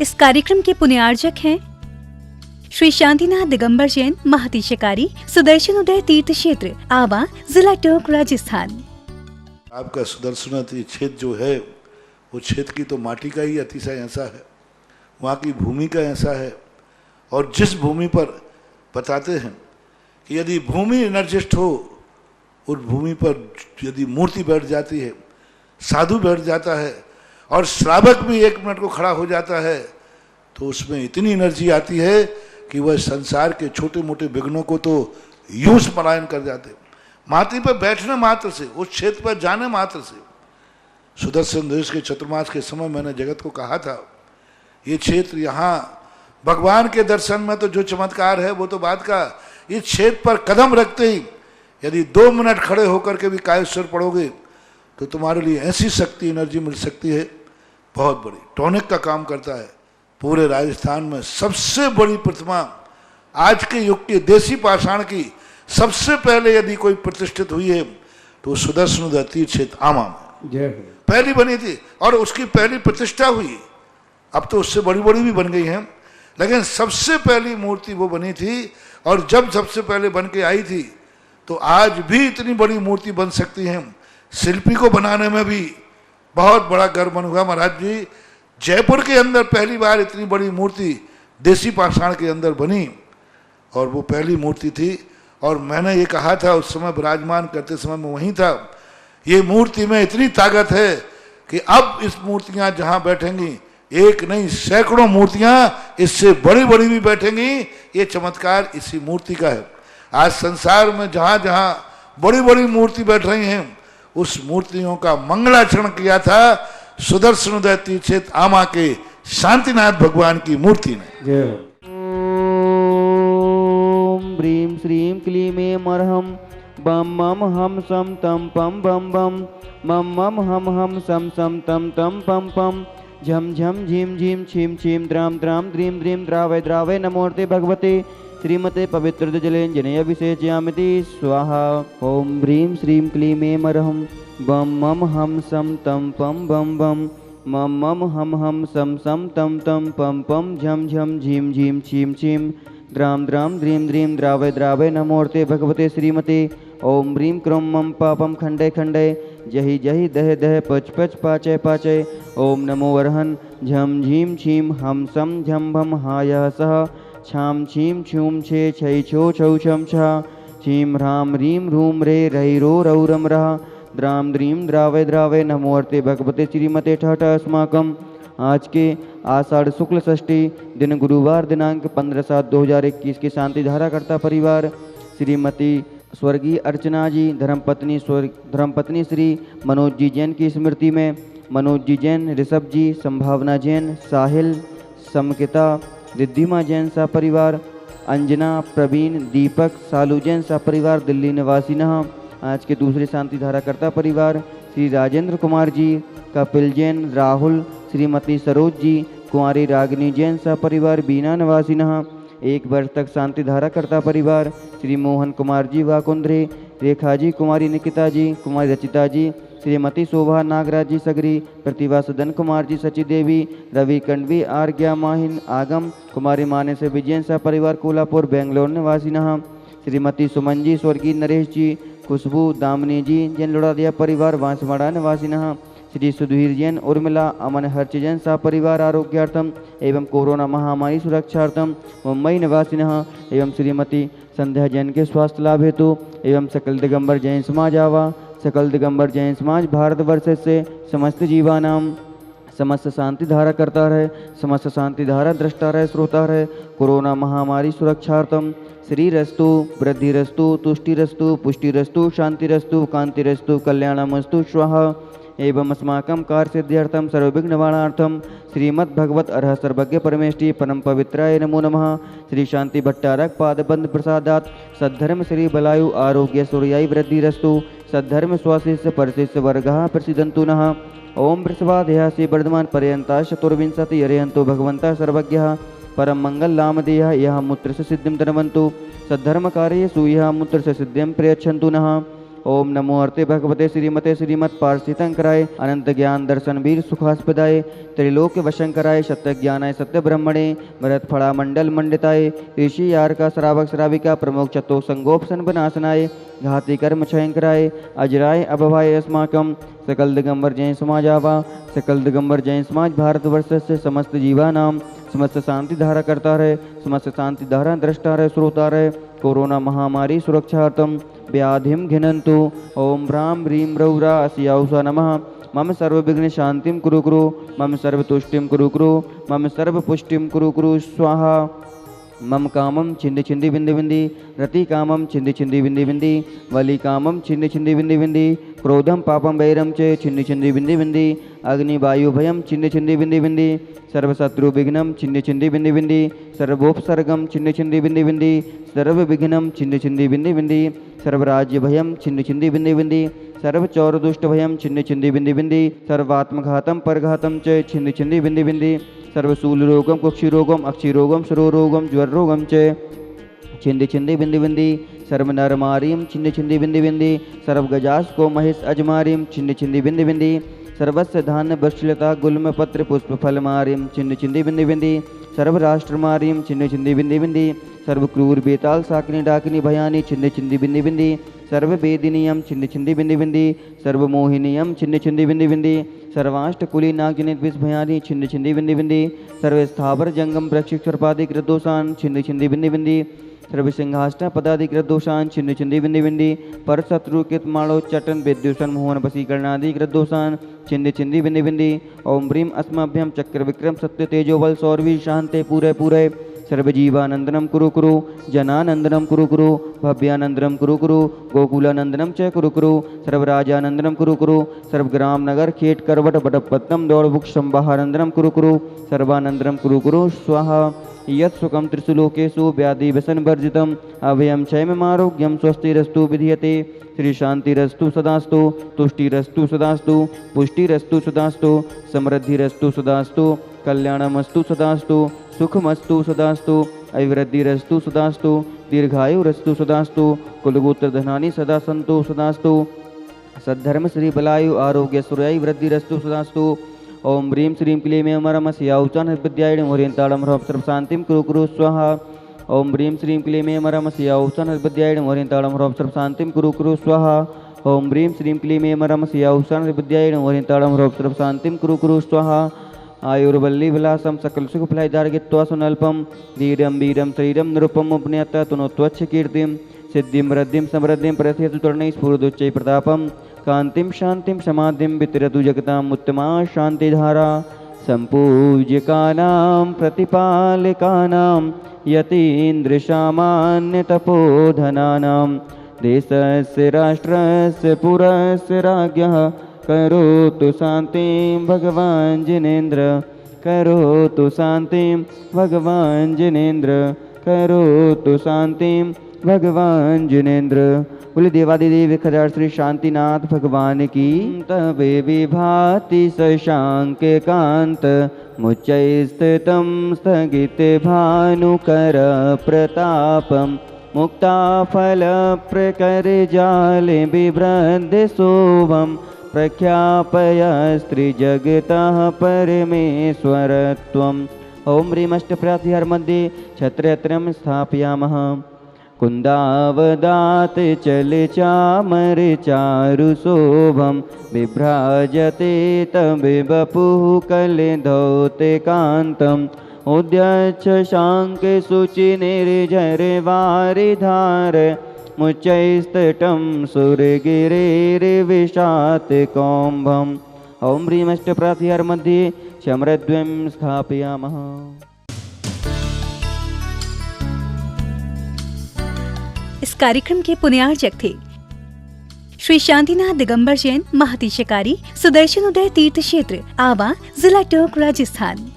इस कार्यक्रम के पुण्यार्जक हैं श्री शांतिनाथ दिगंबर जैन महातिशकारी सुदर्शन उदय तीर्थ क्षेत्र आवा, जिला टोंक, राजस्थान। आपका सुदर्शन क्षेत्र जो है वो क्षेत्र की तो माटी का ही अतिशय ऐसा है, वहाँ की भूमि का ऐसा है। और जिस भूमि पर बताते हैं कि यदि भूमि एनर्जिस्ट हो, उस भूमि पर यदि मूर्ति बैठ जाती है, साधु बैठ जाता है और श्रावक भी 1 मिनट को खड़ा हो जाता है, तो उसमें इतनी एनर्जी आती है कि वह संसार के छोटे मोटे विघ्नों को तो यूं पलायन कर जाते। माटी पर बैठने मात्र से, उस क्षेत्र पर जाने मात्र से, सुदर्शन देश के चतुर्मास के समय मैंने जगत को कहा था, ये क्षेत्र यहाँ भगवान के दर्शन में तो जो चमत्कार है वो तो बात का, इस क्षेत्र पर कदम रखते ही यदि 2 मिनट खड़े होकर के भी कायेश्वर पढ़ोगे तो तुम्हारे लिए ऐसी शक्ति एनर्जी मिल सकती है बहुत बड़ी। टॉनिक का काम करता है। पूरे राजस्थान में सबसे बड़ी प्रतिमा आज के युग के देसी पाषाण की सबसे पहले यदि कोई प्रतिष्ठित हुई है तो सुदर्शन तीर्थ क्षेत्र आमा में पहली बनी थी और उसकी पहली प्रतिष्ठा हुई। अब तो उससे बड़ी बड़ी भी बन गई हैं, लेकिन सबसे पहली मूर्ति वो बनी थी। और जब सबसे पहले बन के आई थी तो आज भी इतनी बड़ी मूर्ति बन सकती है। शिल्पी को बनाने में भी बहुत बड़ा गर्व बन हुआ महाराज जी। जयपुर के अंदर पहली बार इतनी बड़ी मूर्ति देसी पाषाण के अंदर बनी और वो पहली मूर्ति थी। और मैंने ये कहा था उस समय विराजमान करते समय मैं वहीं था, ये मूर्ति में इतनी ताकत है कि अब इस मूर्तियां जहां बैठेंगी, एक नहीं सैकड़ों मूर्तियां इससे बड़ी बड़ी भी बैठेंगी। ये चमत्कार इसी मूर्ति का है। आज संसार में जहां जहां बड़ी बड़ी मूर्ति बैठ रही हैं, उस मूर्तियों का मंगलाचरण किया था सुदर्शन उदय तीर्थ क्षेत्र आमा के शांतिनाथ भगवान की मूर्ति ने। ओम ब्रीम श्रीम क्लीम मरहम बम मम हम सम तम पम बम बम मम मम हम सम सम तम तम पम पम झम झम झीम झीम छीम छीम द्राम द्राम द्रीम द्रीम द्रावय द्रावय नमोर्ते भगवते श्रीमते पवित्र जलेंजनय विशेषयामिति स्वाहा। ओम ह्रीं श्रीं क्लीं मरहं बम मम हम सम तम पम बम बम मम मम हम सम सम तम तम पम पम झम झम झीम झीम छीम छीम द्राम द्राम द्रीं द्रीं द्रावय द्रावय नमोर्ते भगवते श्रीमते। ओम ह्रीं क्रों मम पापम खंडे खंडे जहि जहि दह दह पच पच पाचय पाचय। ओम नमो वरहन झम झीम छीम हम सम झम भम हायः सह छाम छीम छूम छे छै छो छौ छम छा छीम ह्राम ह्रीं ह्रूम रे रहि रो रौ रम रहा द्राम द्रीं द्रावय द्रावय नमोर्ते भगवते श्रीमते ठठ। अस्माकम आज के आषाढ़ शुक्ल षष्ठी दिन गुरुवार दिनांक 15/7/2021 की शांति धारा करता परिवार श्रीमती स्वर्गीय अर्चना जी धर्मपत्नी श्री मनोज जी जैन की स्मृति में मनोज जी जैन, ऋषभ जी, संभावना जैन, साहिल, समकिता, रिद्धिमा जैन सा परिवार, अंजना, प्रवीण, दीपक, सालू जैन सा परिवार दिल्ली निवासी नहा। आज के दूसरे शांति धारा करता परिवार श्री राजेंद्र कुमार जी, कपिल जैन, राहुल, श्रीमती सरोज जी, कुंवारी रागिनी जैन सा परिवार बीना निवासी नहा। 1 वर्ष तक शांति धारा करता परिवार श्री मोहन कुमार जी वाकुंद्रे, रेखा जी, कुमारी निकिता जी, कुमारी रचिता जी, श्रीमती शोभा नागराज जी सगरी, प्रतिभा सदन कुमार जी सची देवी, रवि कंडवी, आर्ज्ञा माहिन आगम, कुमारी माने से विजयन सा परिवार कोल्हापुर बेंगलोर निवासी नहा। श्रीमती सुमन जी, स्वर्गीय नरेश जी, खुशबू, दामनी जी जैन लोड़ादिया परिवार बांसवाड़ा निवासी नहा। श्री सुधीर जैन, उर्मिला, अमन हर्ष जैन सा परिवार आरोग्यार्थम एवं कोरोना महामारी सुरक्षार्थम मुंबई निवासी नहा। एवं श्रीमती संध्या जैन के स्वास्थ्य लाभ हेतु एवं सकल दिगंबर जैन समाज आवा, सकल दिगंबर जैन समाज भारतवर्ष से समस्त जीवानाम समस्त शांति धारा करता रहे, समस्त शांति धारा दृष्टा रहे, श्रोता रहे। कोरोना महामारी सुरक्षार्थम श्रीरस्तु, वृद्धिरस्तु, तुष्टिरस्तु, पुष्टिरस्तु, शांतिरस्तु, कांतिरस्तु, कल्याणमस्तु स्वाहा। एवं अस्माकं कार्य सिद्ध्यर्थम सर्वविघ्न निवारणार्थम श्रीमद्भगवत अर्ह सर्वज्ञ परमेष्टि परम पवित्राय नमो नमः। श्री शांति भट्टारक पादबंध प्रसादात सद्धर्म श्री बलायु आरोग्य सूर्याय वृद्धिरस्तु सद्धर्म स्वाशिष्य परशिष्य वर्गः प्रसिद्धन्तु नः। ओम वृषभादेहासि वर्धमान पर्यंता चतुर्विंशति अर्हन्तो भगवन्तः सर्वज्ञः परम मंगल लामदेयः यः मूत्रस्य सिद्धिं धनवन्तु सद्धर्म कार्येषु यः मूत्रस्य सिद्धिं प्रयच्छन्तु नः। ओम नमो अर्ते भगवते श्रीमते श्रीमत् पार्थितंकराय अनंत ज्ञान दर्शन वीर सुखास्पदाय त्रिलोक्य वशंकराय सत्य ज्ञानाय सत्य ब्रह्मणे भरत फड़ा मंडल मंडिताय ऋषि यार का श्रावक श्राविका प्रमुख चतो संगोपसन विनाशनाय घाति कर्म क्षयंकराय अजराय अभवाय अस्माकम सकल दिगंबर जैन समाजावा सकल दिगंबर जैन समाज भारतवर्ष से समस्त जीवा नाम समस्त शांति धारा करता रहे, समस्त शांति धारा दृष्टा रहे, श्रोता रहे। कोरोना महामारी सुरक्षार्थम व्याधिम घिनंतु। ओम ह्रां ह्रीं रौरा अस्याउषा नमः। मम सर्वविघ्न शांतिम कुरु कुरु, मम सर्वतुष्टिम कुरु कुरु, मम सर्वपुष्टिम कुरु कुरु स्वाहा। मम कामम छिंदि छिंदि बिंदि बिंदि, रति कामम छिंदि छिंदि बिंदि बिंदि, वली कामम छिंदि छिंदि बिंदि बिंदि, क्रोधम पापम वैरम च छिंदि छिंदि बिंदि बिंदि, अग्नि वायु भयम छिंदि छिंदि बिंदि बिंदि, सर्वशत्रु विघ्नम छिंदि छिंदि बिंदि बिंदि, सर्वोपसर्गम छिंदि छिंदि बिंदि बिंदि, सर्व विघ्नम छिंदि छिंदि बिंदि बिंदि, सर्वराज्य भयम छिंदि छिंदि बिंदि बिंदि, सर्व चौर दुष्ट भयम छिंदि छिंदि बिंदि बिंदि, सर्वात्मघातम परघातम च छिंदि छिंदि बिंदि बिंदि, सर्वशूल रोगम कुक्षिरोगम अक्षिरोगम सरोरोगम ज्वर रोगम च छिंदि छिंदि बिंदि बिंदि, सर्व नरमारीम छिंदि छिंदि बिंदि बिंदि, सर्व गजास को महेश अजमारीम छिंदि छिंदि बिंदि बिंदि, सर्वस्य धान्य वृक्षलता गुल्म पत्र पुष्प फल मारीम छिंदि छिंदि बिंदि बिंदि, सर्व राष्ट्र मारीम छिंदि छिंदि बिंदि बिंदि, सर्व क्रूर बेताल साकिनी डाकिनी भयानी छिंदि छिंदि बिंदि बिंदि, सर्व वेदिनीयम छिंदि छिंदि बिंदि बिंदि, सर्व मोहिनीयम छिंदि छिंदि बिंदि बिंदि, सर्वाष्ट कुली नागिनित विष भयानी छिंदि छिंदि बिंदि बिंदि, सर्व स्थावर जंगम वृक्षिक सर्पादिकृत दोषान छिंदि छिंदि बिंदि बिंदि, सर्व सिंहासन पदाधिकृत दोषान छिंदि छिंदि बिंदि बिंदि, पर शत्रु कृत माणो चटन विद्युषण मोहन वशीकरणादिकृत दोषान छिंदि छिंदि बिंदि बिंदि। ओम ह्रीं अस्मभ्यम चक्र विक्रम सत्य तेजो बल सौरवी शांते पूरे पूरे, सर्वजीवानंदनम कुरु कुरु, जनानंदनम कुरु कुरु, भव्यानंदनम कुरु कुरु, गोकुलानंदनम च कुरु कुरु, सर्वराजानंदनम कुरु कुरु, सर्वग्राम नगर खेट करवट बटपत्तम दौड़भुक्ष संवाहानंदनम कुरु कुरु, सर्वानंदनम कुरु कुरु स्वाहा। यत् सुखम त्रिशुलोकेषु व्याधि व्यसन वर्जितम अभयम क्षयम आरोग्यम स्वस्तिरस्तु विधीयते। श्री शांतिरस्तु सदास्तु, तुष्टिरस्तु सदास्तु, पुष्टिरस्तु सदास्तु, समृद्धिरस्तु सदास्तु, कल्याणमस्तु सदास्तु, सुखमस्तु सदास्तु, अभिवृद्धिरस्तु सदास्तु, दीर्घायुरस्तु सदास्तु, कुलगोत्र धनानि सदा सन्तु सदास्तु, सद्धर्म श्री बलायु आरोग्य सुरयि वृद्धिरस्तु सदास्तु। ओम ह्रीं श्रीं क्लीं मरमस्याउचान विद्यायण ओरियंताड़म ह्रौं सर्वशांतिम कुरु कुरु स्वाहा। ओम ह्रीं श्रीं क्लीं मरमस्याउचान विद्यायण ओरियंताड़म ह्रौं सर्वशांतिम कुरु कुरु स्वाहा। ओम ह्रीं श्रीं क्लीं मरमस्याउचान विद्यायण ओरियंताड़म ह्रौं सर्वशांतिम कुरु कुरु स्वाहा। आयुर्वल्ली विलासम सकल सुख फलदार्गित्वा सुनल्पम, धीरम वीरम शरीरम निरुपम उपनयत तुनोत्वच्छ कीर्तिम, सिद्धिम वृद्धिम समृद्धिम प्रथयतु तरणै स्फुरदुच्चै प्रतापम, कांतिम शांतिम समाधिम वितरतु जगताम उत्तमा शांतिधारा। संपूज्यकानां प्रतिपालकानां यतीन्द्र सामान्य तपोधनानां, देशस्य राष्ट्रस्य पुरस्य राज्ञः करोतु शांतिं भगवान् जिनेन्द्र, करोतु शांतिं भगवान् जिनेन्द्र, करोतु शांतिं भगवान् जिनेन्द्र। बोले देवादिदेव खजार श्री शांतिनाथ भगवान की। तवे विभाति शशांक कांत, मुच्चै स्थितं स्थगित भानुकर प्रतापम, मुक्ताफल प्रकर जाले बिभ्रद्ध शोभम, प्रख्यापय स्त्री जगतः परमेश्वरत्वम्। ओम ह्रीमष्टप्रातिहार मध्ये छत्रयत्रं स्थापयामः। कुन्दावदात चल चामर चारु शोभम, बिभ्राजते तब बपुः कलधौते कांतम, उद्यच्छ शांक शुचि निर्झर वारिधार, मुच्चैस्तटं सुरगिरेर्विशात कौम्भम। ओम ह्रीमष्टप्रातिहार मध्ये चमरद्वयं स्थापयामः। इस कार्यक्रम के पुण्यार्चक थे श्री शांतिनाथ दिगंबर जैन महती शिकारी, सुदर्शन उदय तीर्थ क्षेत्र, आवा, जिला टोंक, राजस्थान।